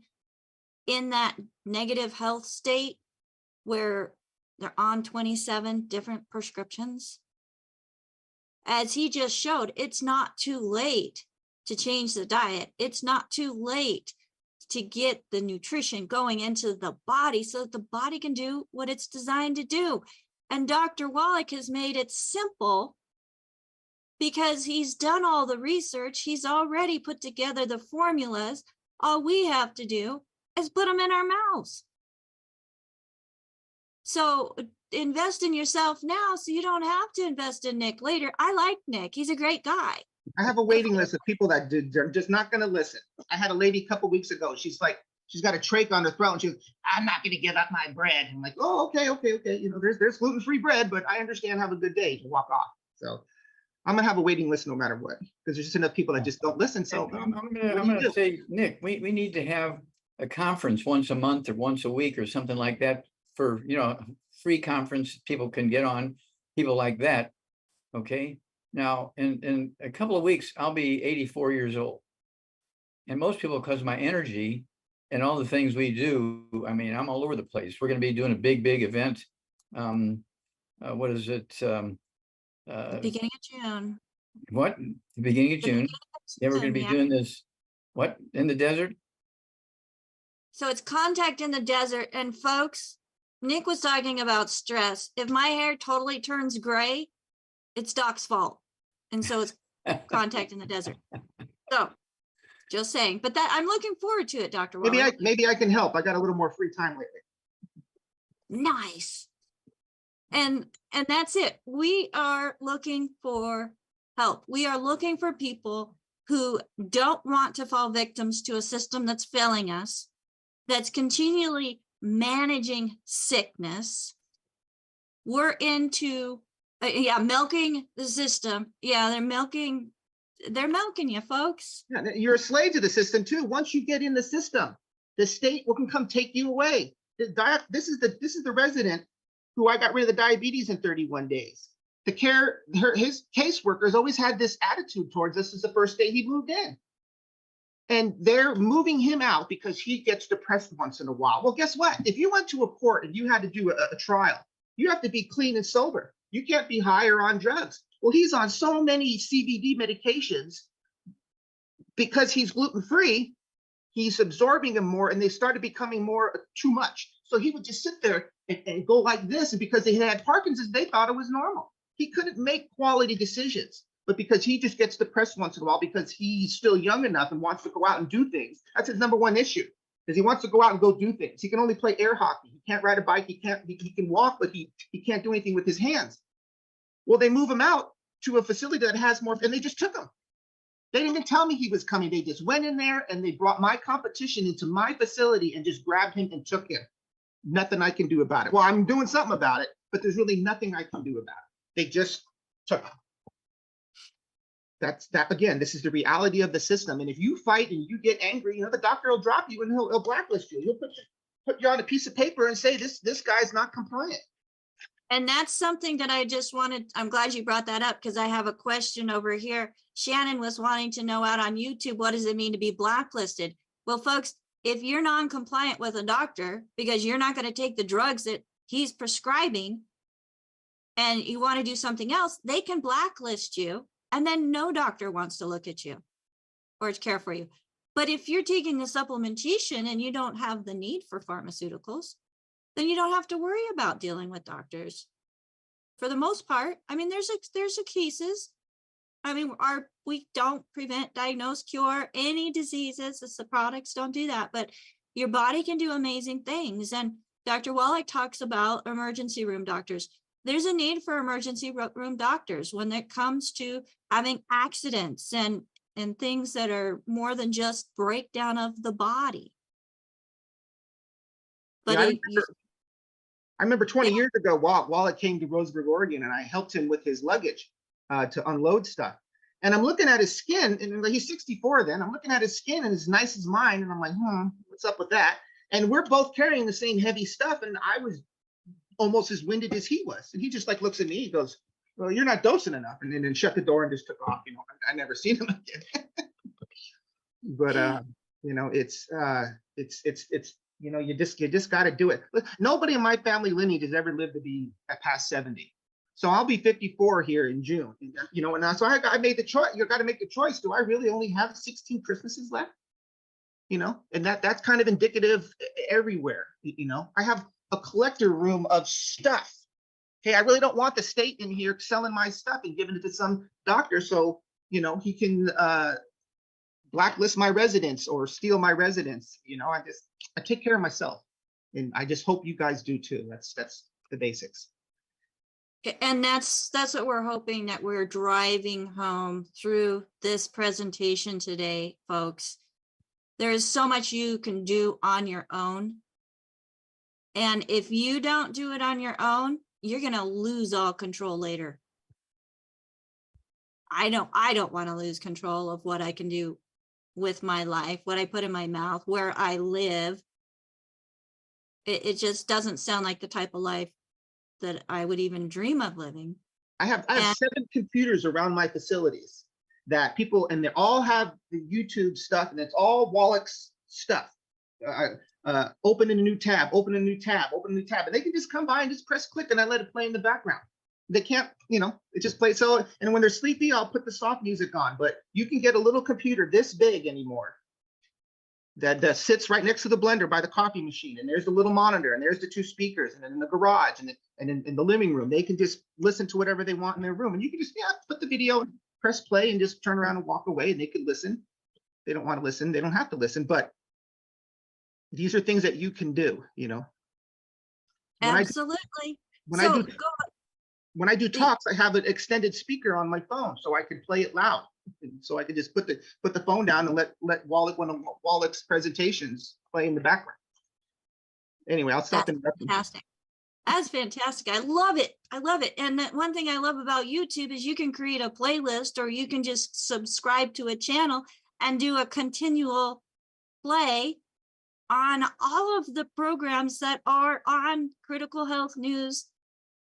Speaker 1: in that negative health state where they're on 27 different prescriptions? As he just showed, it's not too late to change the diet. It's not too late to get the nutrition going into the body so that the body can do what it's designed to do. And Dr. Wallach has made it simple because he's done all the research. He's already put together the formulas. All we have to do is put them in our mouths. So invest in yourself now so you don't have to invest in Nick later. I like Nick. He's a great guy.
Speaker 2: I have a waiting list of people that they're just not going to listen. I had a lady a couple weeks ago. She's like, she's got a trach on her throat, and she's, I'm not going to give up my bread. I'm like, oh, okay. You know, there's gluten-free bread, but I understand. Have a good day to walk off. So I'm gonna have a waiting list no matter what, because there's just enough people that just don't listen. So
Speaker 3: I'm gonna say, Nick, we need to have a conference once a month or once a week or something like that for, you know, free conference people can get on, people like that. Okay. Now, in a couple of weeks, I'll be 84 years old. And most people, because of my energy and all the things we do, I mean, I'm all over the place. We're going to be doing a big event. What is it?
Speaker 1: The beginning of June.
Speaker 3: What? The beginning of June. Yeah, we're going to be doing this. What? In the desert?
Speaker 1: So it's Contact in the Desert. And folks, Nick was talking about stress. If my hair totally turns gray, it's Doc's fault. And so it's Contact in the Desert. So just saying, but that I'm looking forward to it, Dr. Wallach.
Speaker 2: Maybe I can help. I got a little more free time lately.
Speaker 1: Nice. And that's it. We are looking for help. We are looking for people who don't want to fall victims to a system that's failing us, that's continually managing sickness. We're into milking the system. Yeah, they're milking you, folks.
Speaker 2: Yeah, you're a slave to the system too. Once you get in the system, the state will come take you away. This is the resident who I got rid of the diabetes in 31 days. His caseworkers always had this attitude towards us as the first day he moved in. And they're moving him out because he gets depressed once in a while. Well, guess what? If you went to a court and you had to do a trial, you have to be clean and sober. You can't be high or on drugs. Well, he's on so many CBD medications because he's gluten-free, he's absorbing them more, and they started becoming more too much. So he would just sit there and go like this. And because they had Parkinson's, they thought it was normal. He couldn't make quality decisions. But because he just gets depressed once in a while because he's still young enough and wants to go out and do things. That's his number one issue, is he wants to go out and go do things. He can only play air hockey. He can't ride a bike. He can walk, but he can't do anything with his hands. Well, they move him out to a facility that has more, and they just took him. They didn't even tell me he was coming. They just went in there and they brought my competition into my facility and just grabbed him and took him. Nothing I can do about it. Well, I'm doing something about it, but there's really nothing I can do about it. They just took him. That's that again. This is the reality of the system. And if you fight and you get angry, you know, the doctor will drop you and he'll blacklist you. He'll put you on a piece of paper and say this guy's not compliant.
Speaker 1: And that's something that I just wanted. I'm glad you brought that up because I have a question over here. Shannon was wanting to know out on YouTube, what does it mean to be blacklisted? Well, folks, if you're non-compliant with a doctor because you're not going to take the drugs that he's prescribing and you want to do something else, they can blacklist you. And then no doctor wants to look at you or care for you. But if you're taking the supplementation and you don't have the need for pharmaceuticals, then you don't have to worry about dealing with doctors. For the most part, I mean, there's cases. I mean, we don't prevent, diagnose, cure any diseases. It's the products don't do that, but your body can do amazing things. And Dr. Wallach talks about emergency room doctors. There's a need for emergency room doctors when it comes to having accidents and things that are more than just breakdown of the body. But
Speaker 2: yeah, I remember 20 years ago, Wallach came to Roseburg, Oregon, and I helped him with his luggage to unload stuff. And I'm looking at his skin, and he's 64 then. I'm looking at his skin and it's nice as mine. And I'm like, what's up with that? And we're both carrying the same heavy stuff. And I was almost as winded as he was. And he just like looks at me, he goes, well, you're not dosing enough. And then shut the door and just took off. You know, I never seen him again. But you know, it's you know, you just got to do it. Nobody in my family lineage has ever lived to be past 70. So I'll be 54 here in June. You know, and so I made the choice. You got to make the choice. Do I really only have 16 Christmases left? You know, and that's kind of indicative everywhere. You know, I have a collector room of stuff. Okay, I really don't want the state in here selling my stuff and giving it to some doctor so, you know, he can blacklist my residence or steal my residence. You know, I take care of myself, and I just hope you guys do too. That's the basics.
Speaker 1: And that's what we're hoping that we're driving home through this presentation today, folks. There is so much you can do on your own. And if you don't do it on your own, you're going to lose all control later. I don't want to lose control of what I can do with my life, what I put in my mouth, where I live. It just doesn't sound like the type of life that I would even dream of living.
Speaker 2: I have 7 computers around my facilities that people, and they all have the YouTube stuff, and it's all Wallach's stuff. Open a new tab, open a new tab, open a new tab, and they can just come by and just press click, and I let it play in the background. They can't, you know, it just plays. So, and when they're sleepy, I'll put the soft music on. But you can get a little computer this big anymore that sits right next to the blender by the coffee machine, and there's the little monitor, and there's the 2 speakers, and then in the garage, and in the living room, they can just listen to whatever they want in their room, and you can just put the video, press play, and just turn around and walk away, and they can listen. If they don't want to listen, they don't have to listen, but these are things that you can do, you know.
Speaker 1: Absolutely.
Speaker 2: When I do talks, I have an extended speaker on my phone, so I can play it loud. So I can just put the phone down and let Wallach, one of Wallach's presentations, play in the background. Anyway, I'll stop interrupting.
Speaker 1: Fantastic. That's fantastic. I love it. I love it. And one thing I love about YouTube is you can create a playlist, or you can just subscribe to a channel and do a continual play on all of the programs that are on Critical Health News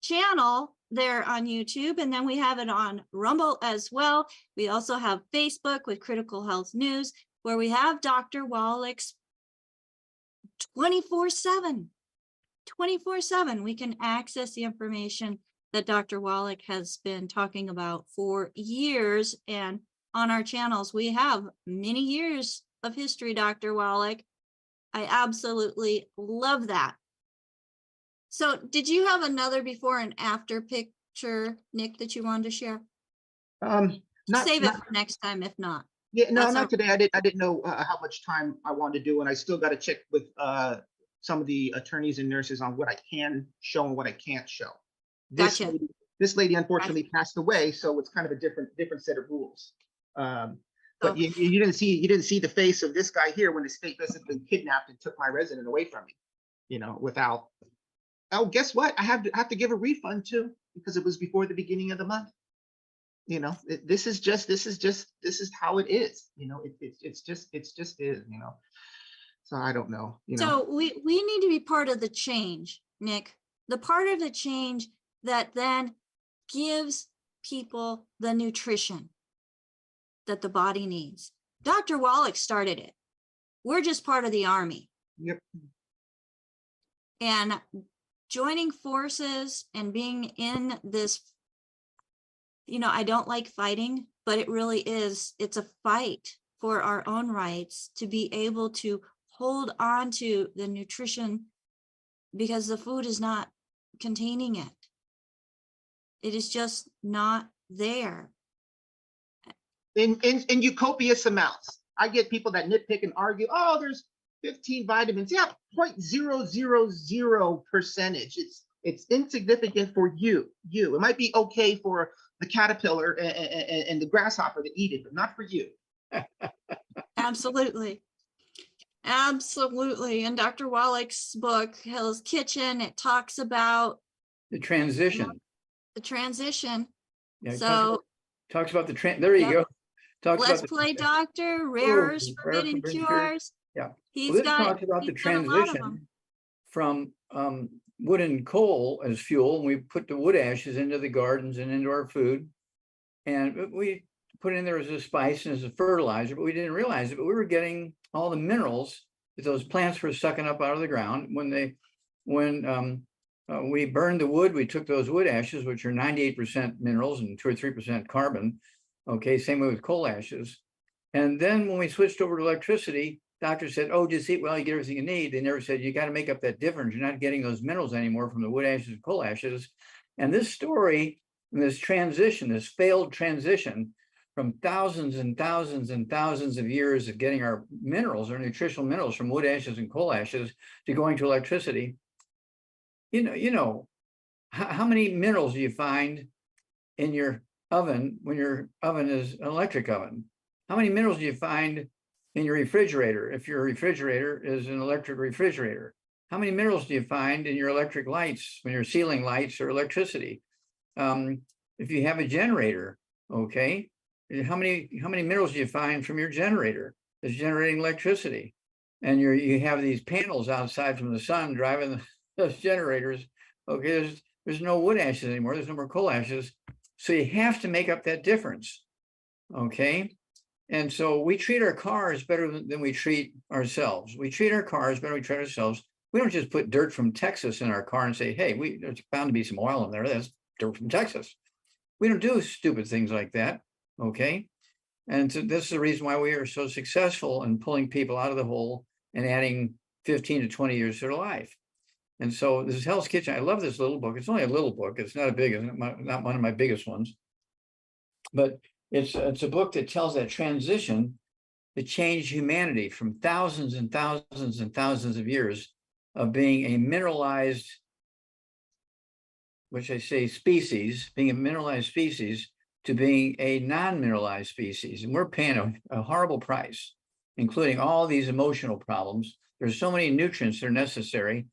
Speaker 1: channel there on YouTube. And then we have it on Rumble as well. We also have Facebook with Critical Health News, where we have Dr. Wallach's 24/7. 24/7. We can access the information that Dr. Wallach has been talking about for years. And on our channels, we have many years of history, Dr. Wallach. I absolutely love that. So did you have another before and after picture, Nick, that you wanted to share? Save it for next time, if not.
Speaker 2: Yeah, no, not today. I didn't know how much time I wanted to do, and I still got to check with some of the attorneys and nurses on what I can show and what I can't show.
Speaker 1: Gotcha.
Speaker 2: This lady unfortunately passed away, so it's kind of a different set of rules. But you didn't see the face of this guy here when the state basically kidnapped and took my resident away from me, you know, without. Oh, guess what? I have to give a refund too, because it was before the beginning of the month. You know, this is how it is. You know, it's just is. You know, so I don't know. You know,
Speaker 1: so we need to be part of the change, Nick. The part of the change that then gives people the nutrition that the body needs. Dr. Wallach started it. We're just part of the army.
Speaker 2: Yep.
Speaker 1: And joining forces and being in this, you know, I don't like fighting, but it really is. It's a fight for our own rights to be able to hold on to the nutrition, because the food is not containing it. It is just not there.
Speaker 2: In copious amounts. I get people that nitpick and argue, oh, there's 15 vitamins. Yeah, 0.000%. It's insignificant for you. It might be okay for the caterpillar and the grasshopper to eat it, but not for you.
Speaker 1: Absolutely. Absolutely. In Dr. Wallach's book, Hell's Kitchen, it talks about
Speaker 3: the transition.
Speaker 1: The transition.
Speaker 3: Yeah,
Speaker 1: so
Speaker 3: Talks about the there you
Speaker 1: Yep.
Speaker 3: go. Talks
Speaker 1: Let's
Speaker 3: about
Speaker 1: play doctor,
Speaker 3: Oh,
Speaker 1: rares,
Speaker 3: rare
Speaker 1: forbidden
Speaker 3: forbidden cures.
Speaker 1: cures.
Speaker 3: Yeah. Well,
Speaker 1: He's
Speaker 3: this
Speaker 1: got
Speaker 3: talks about the
Speaker 1: a lot of them.
Speaker 3: transition from wood and coal as fuel, and we put the wood ashes into the gardens and into our food, and we put in there as a spice and as a fertilizer, but we didn't realize it. But we were getting all the minerals that those plants were sucking up out of the ground when we burned the wood. We took those wood ashes, which are 98% minerals and 2 or 3% carbon. Okay, same way with coal ashes. And then when we switched over to electricity, doctors said, oh, just eat well, you get everything you need. They never said, you got to make up that difference. You're not getting those minerals anymore from the wood ashes and coal ashes. And this story, this transition, this failed transition from thousands and thousands and thousands of years of getting our minerals, our nutritional minerals from wood ashes and coal ashes to going to electricity. How many minerals do you find in your oven when your oven is an electric oven? How many minerals do you find in your refrigerator if your refrigerator is an electric refrigerator? How many minerals do you find in your electric lights when your ceiling lights or electricity? If you have a generator, okay, how many minerals do you find from your generator that's generating electricity? And you have these panels outside from the sun driving those generators. Okay, there's no wood ashes anymore. There's no more coal ashes. So you have to make up that difference. Okay. And so we treat our cars better than we treat ourselves. We treat our cars better than we treat ourselves. We don't just put dirt from Texas in our car and say, hey, there's bound to be some oil in there. That's dirt from Texas. We don't do stupid things like that. Okay. And so this is the reason why we are so successful in pulling people out of the hole and adding 15 to 20 years to their life. And so this is Hell's Kitchen. I love this little book. It's only a little book. It's not a big, not one of my biggest ones. But it's a book that tells that transition that changed humanity from thousands and thousands and thousands of years of being a mineralized, which I say species, being a mineralized species, to being a non-mineralized species. And we're paying a horrible price, including all these emotional problems. There's so many nutrients that are necessary.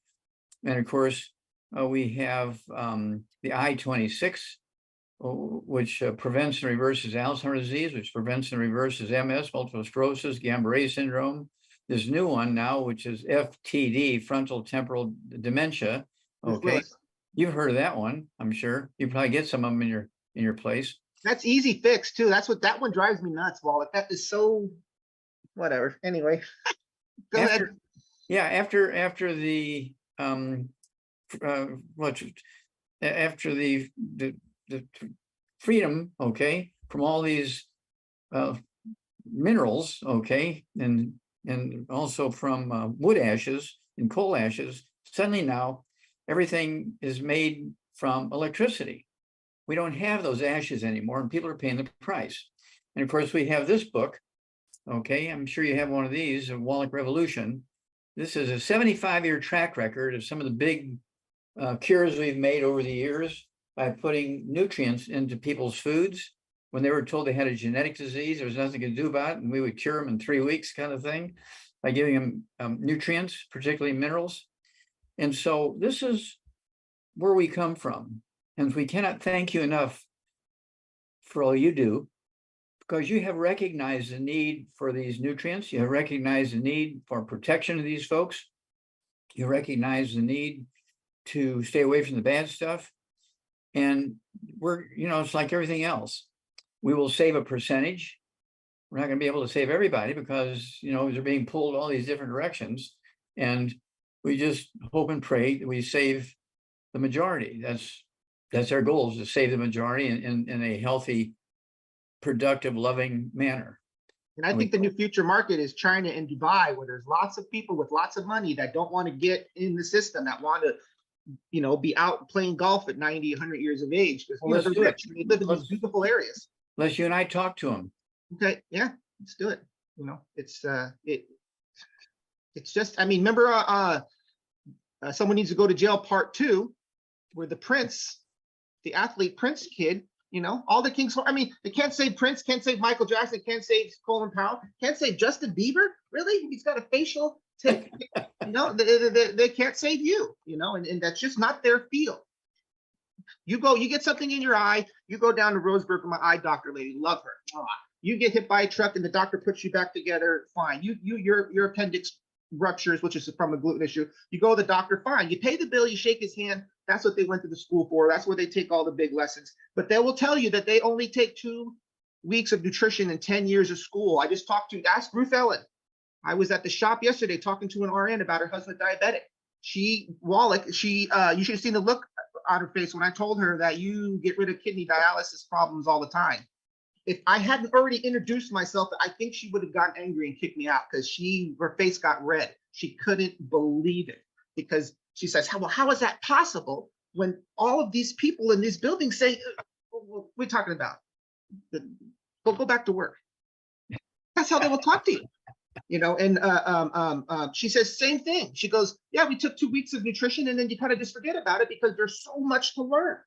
Speaker 3: And of course, we have the I-26, which prevents and reverses Alzheimer's disease, which prevents and reverses MS, multiple sclerosis, Guillain-Barré syndrome. This new one now, which is FTD, frontal temporal dementia. Okay, you've heard of that one, I'm sure. You probably get some of them in your place.
Speaker 2: That's easy fix too. That's what that one drives me nuts, Wallach. That is so whatever. Anyway, go ahead.
Speaker 3: Yeah, after the after the freedom, okay, from all these minerals, okay, and also from wood ashes and coal ashes, suddenly now everything is made from electricity. We don't have those ashes anymore, and people are paying the price. And of course, we have this book, okay, I'm sure you have one of these, a Wallach Revolution. This is a 75-year track record of some of the big cures we've made over the years by putting nutrients into people's foods. When they were told they had a genetic disease, there was nothing to do about it, and we would cure them in 3 weeks, kind of thing, by giving them nutrients, particularly minerals. And so this is where we come from. And we cannot thank you enough for all you do, because you have recognized the need for these nutrients. You have recognized the need for protection of these folks. You recognize the need to stay away from the bad stuff. And we're, it's like everything else. We will save a percentage. We're not going to be able to save everybody because, they're being pulled all these different directions. And we just hope and pray that we save the majority. That's our goal, is to save the majority in a healthy, productive, loving manner.
Speaker 2: And I think the new future market is China and Dubai, where there's lots of people with lots of money that don't want to get in the system, that want to, be out playing golf at 90, 100 years of age, because they're rich. They live in these beautiful areas.
Speaker 3: Let's you and I talk to them.
Speaker 2: Okay, yeah, let's do it. It's just, remember Someone Needs to Go to Jail Part 2, where the athlete Prince kid, all the Kings. They can't save Prince, can't save Michael Jackson, can't save Colin Powell, can't save Justin Bieber. Really? He's got a facial tip. They can't save you, and that's just not their field. You get something in your eye, you go down to Roseburg with my eye doctor lady, love her. You get hit by a truck and the doctor puts you back together, fine. Your appendix ruptures, which is from a gluten issue. You go to the doctor, fine. You pay the bill, you shake his hand. That's what they went to the school for. That's where they take all the big lessons. But they will tell you that they only take 2 weeks of nutrition in 10 years of school. I just asked Ruth Ellen. I was at the shop yesterday talking to an RN about her husband diabetic. Wallach, you should have seen the look on her face when I told her that you get rid of kidney dialysis problems all the time. If I hadn't already introduced myself, I think she would have gotten angry and kicked me out because her face got red. She couldn't believe it because she says, how is that possible when all of these people in these buildings say, what we're talking about? Go back to work. That's how they will talk to you. And she says same thing. She goes, yeah, we took 2 weeks of nutrition and then you kind of just forget about it because there's so much to learn.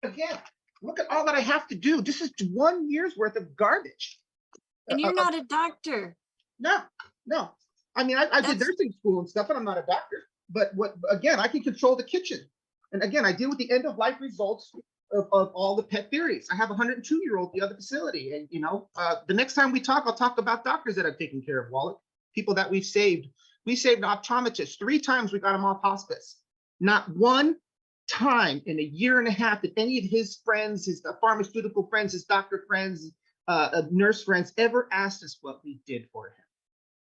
Speaker 2: Again, look at all that I have to do. This is 1 year's worth of garbage.
Speaker 1: And you're not a doctor.
Speaker 2: No. I mean, I did nursing school and stuff, and I'm not a doctor. But again, I can control the kitchen. And again, I deal with the end of life results of all the pet theories. I have a 102-year-old at the other facility. And, the next time we talk, I'll talk about doctors that I've taken care of, Wallach, people that we've saved. We saved optometrists 3 times. We got them off hospice. Not one time in a year and a half that any of his friends, his pharmaceutical friends, his doctor friends, nurse friends ever asked us what we did for him.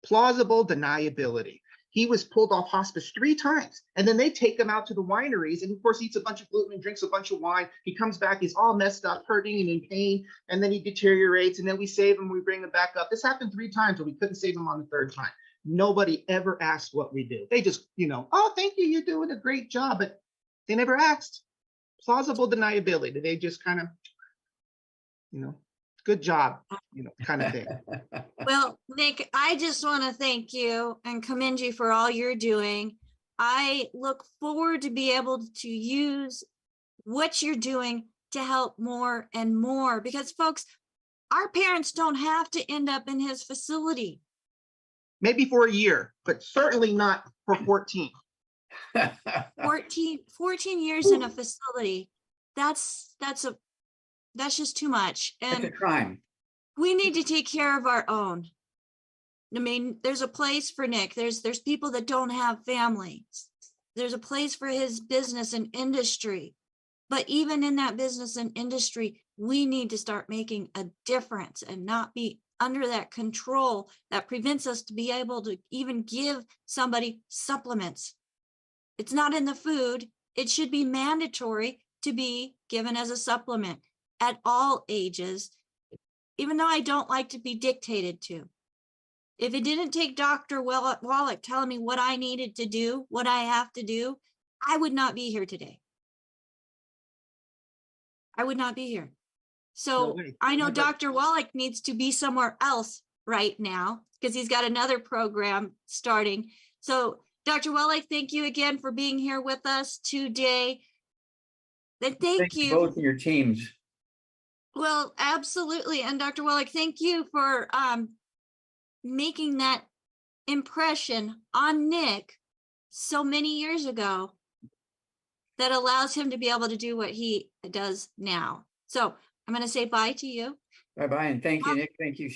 Speaker 2: Plausible deniability. He was pulled off hospice 3 times, and then they take him out to the wineries, and of course he eats a bunch of gluten and drinks a bunch of wine. He comes back, he's all messed up, hurting and in pain, and then he deteriorates, and then we save him, we bring him back up. This happened 3 times, but we couldn't save him on the 3rd time. Nobody ever asked what we do. They just, oh, thank you, you're doing a great job, but they never asked. Plausible deniability. They just kind of, good job, kind of thing.
Speaker 1: Well, Nick, I just want to thank you and commend you for all you're doing. I look forward to be able to use what you're doing to help more and more, because folks, our parents don't have to end up in his facility.
Speaker 2: Maybe for a year, but certainly not for 14.
Speaker 1: 14 years in a facility. That's just too much. And
Speaker 3: it's a crime.
Speaker 1: We need to take care of our own. I mean, there's a place for Nick. There's people that don't have families. There's a place for his business and industry. But even in that business and industry, we need to start making a difference and not be under that control that prevents us to be able to even give somebody supplements. It's not in the food. It should be mandatory to be given as a supplement at all ages, even though I don't like to be dictated to. If it didn't take Dr. Wallach telling me what I needed to do, what I have to do, I would not be here today. I would not be here. So I know Dr. Wallach needs to be somewhere else right now because he's got another program starting. So Dr. Wallach, thank you again for being here with us today. And thank you.
Speaker 3: Both of your teams.
Speaker 1: Well, absolutely. And Dr. Wallach, thank you for making that impression on Nick so many years ago that allows him to be able to do what he does now. So I'm going to say bye to you.
Speaker 3: Bye-bye, and thank you, Nick. Thank you.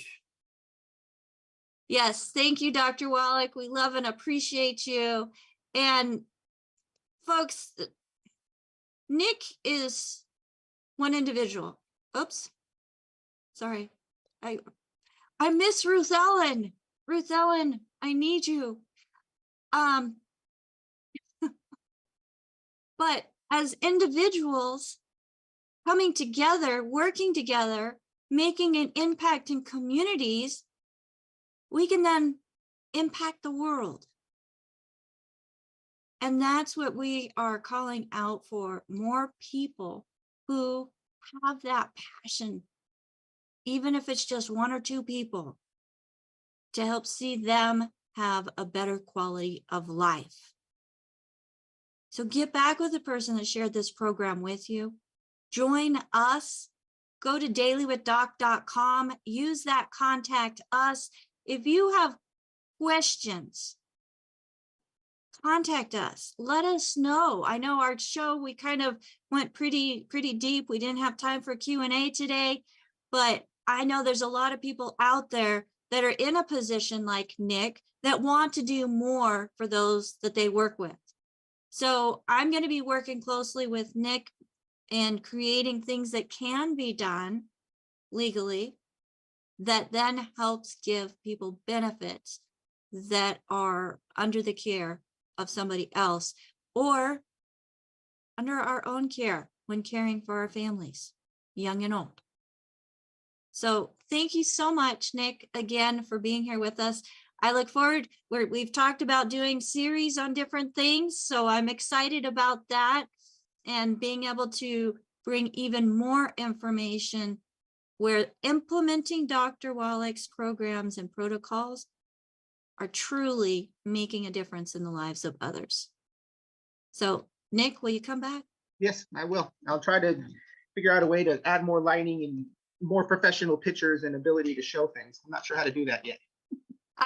Speaker 1: Yes, thank you, Dr. Wallach. We love and appreciate you. And folks, Nick is one individual. Oops, sorry. I miss Ruth Ellen. Ruth Ellen, I need you. But as individuals coming together, working together, making an impact in communities, we can then impact the world. And that's what we are calling out for, more people who have that passion, even if it's just 1 or 2 people, to help see them have a better quality of life. So get back with the person that shared this program with you. Join us. Go to dailywithdoc.com. Use that contact us. If you have questions, contact us. Let us know. I know our show, we kind of went pretty deep. We didn't have time for Q&A today, but I know there's a lot of people out there that are in a position like Nick that want to do more for those that they work with. So I'm going to be working closely with Nick and creating things that can be done legally that then helps give people benefits that are under the care of somebody else or under our own care when caring for our families, young and old. So thank you so much, Nick, again, for being here with us. I look forward, we've talked about doing series on different things, so I'm excited about that and being able to bring even more information where implementing Dr. Wallach's programs and protocols are truly making a difference in the lives of others. So, Nick, will you come back?
Speaker 2: Yes, I will. I'll try to figure out a way to add more lighting and more professional pictures and ability to show things. I'm not sure how to do that yet.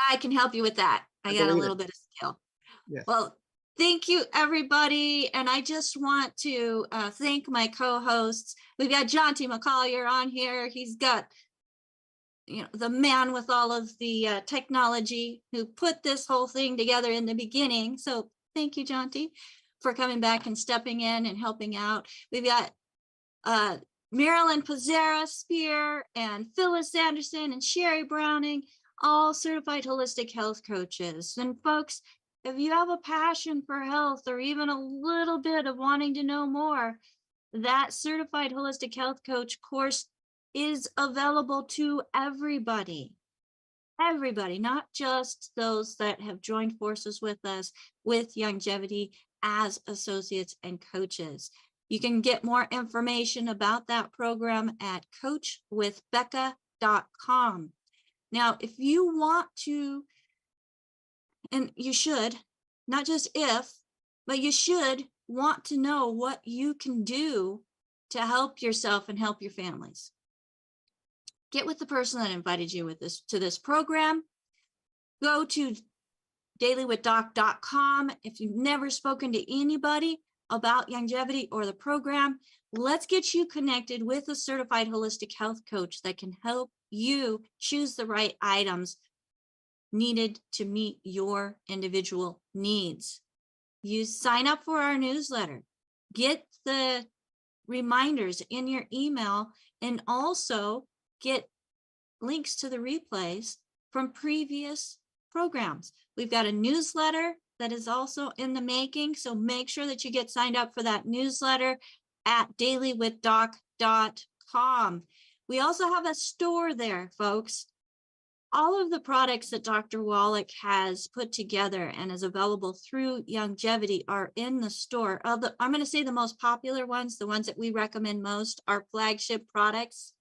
Speaker 1: I can help you with that. I got a little bit of skill.
Speaker 2: Yes.
Speaker 1: Well, thank you, everybody. And I just want to thank my co-hosts. We've got Jonty McCollier on here. He's got, the man with all of the technology who put this whole thing together in the beginning. So thank you, Jonty, for coming back and stepping in and helping out. We've got Marilyn Pizzera Spear and Phyllis Anderson and Sherry Browning, all certified holistic health coaches. And folks, if you have a passion for health or even a little bit of wanting to know more, that certified holistic health coach course is available to everybody, not just those that have joined forces with us with Youngevity as associates and coaches. You can get more information about that program at coachwithbecca.com. Now, if you want to, and you should, not just if, but you should want to know what you can do to help yourself and help your families. Get with the person that invited you to this program. Go to dailywithdoc.com. If you've never spoken to anybody about Youngevity or the program, let's get you connected with a certified holistic health coach that can help you choose the right items needed to meet your individual needs. You sign up for our newsletter, get the reminders in your email, and also get links to the replays from previous programs. We've got a newsletter that is also in the making, so make sure that you get signed up for that newsletter at dailywithdoc.com. We also have a store there, folks. All of the products that Dr. Wallach has put together and is available through Youngevity are in the store. I'm going to say the most popular ones, the ones that we recommend most, are flagship products.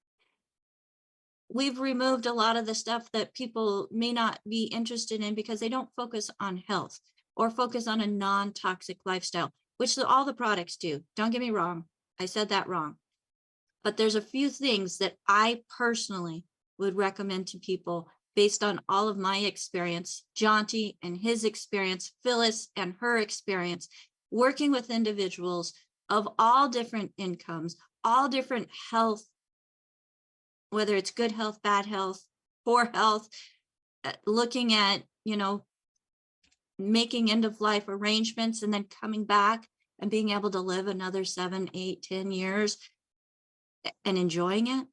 Speaker 1: We've removed a lot of the stuff that people may not be interested in because they don't focus on health or focus on a non-toxic lifestyle, which all the products do. Don't get me wrong. I said that wrong. But there's a few things that I personally would recommend to people based on all of my experience, Jonty and his experience, Phyllis and her experience, working with individuals of all different incomes, all different health, whether it's good health, bad health, poor health, looking at, making end of life arrangements and then coming back and being able to live another 7, 8, 10 years and enjoying it.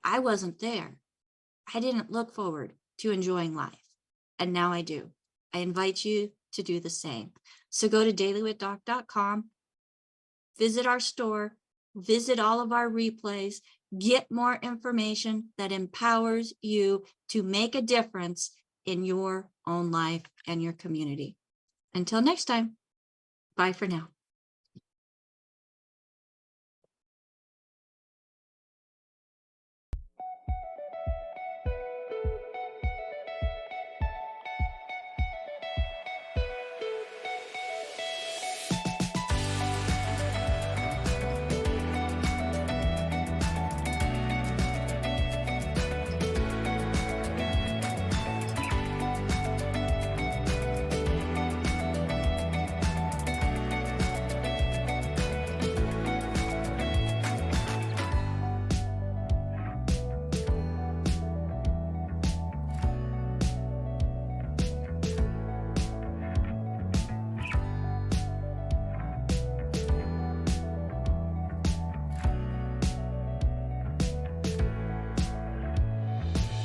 Speaker 1: I wasn't there. I didn't look forward to enjoying life. And now I do. I invite you to do the same. So go to dailywithdoc.com, visit our store, visit all of our replays, get more information that empowers you to make a difference in your own life and your community. Until next time, bye for now.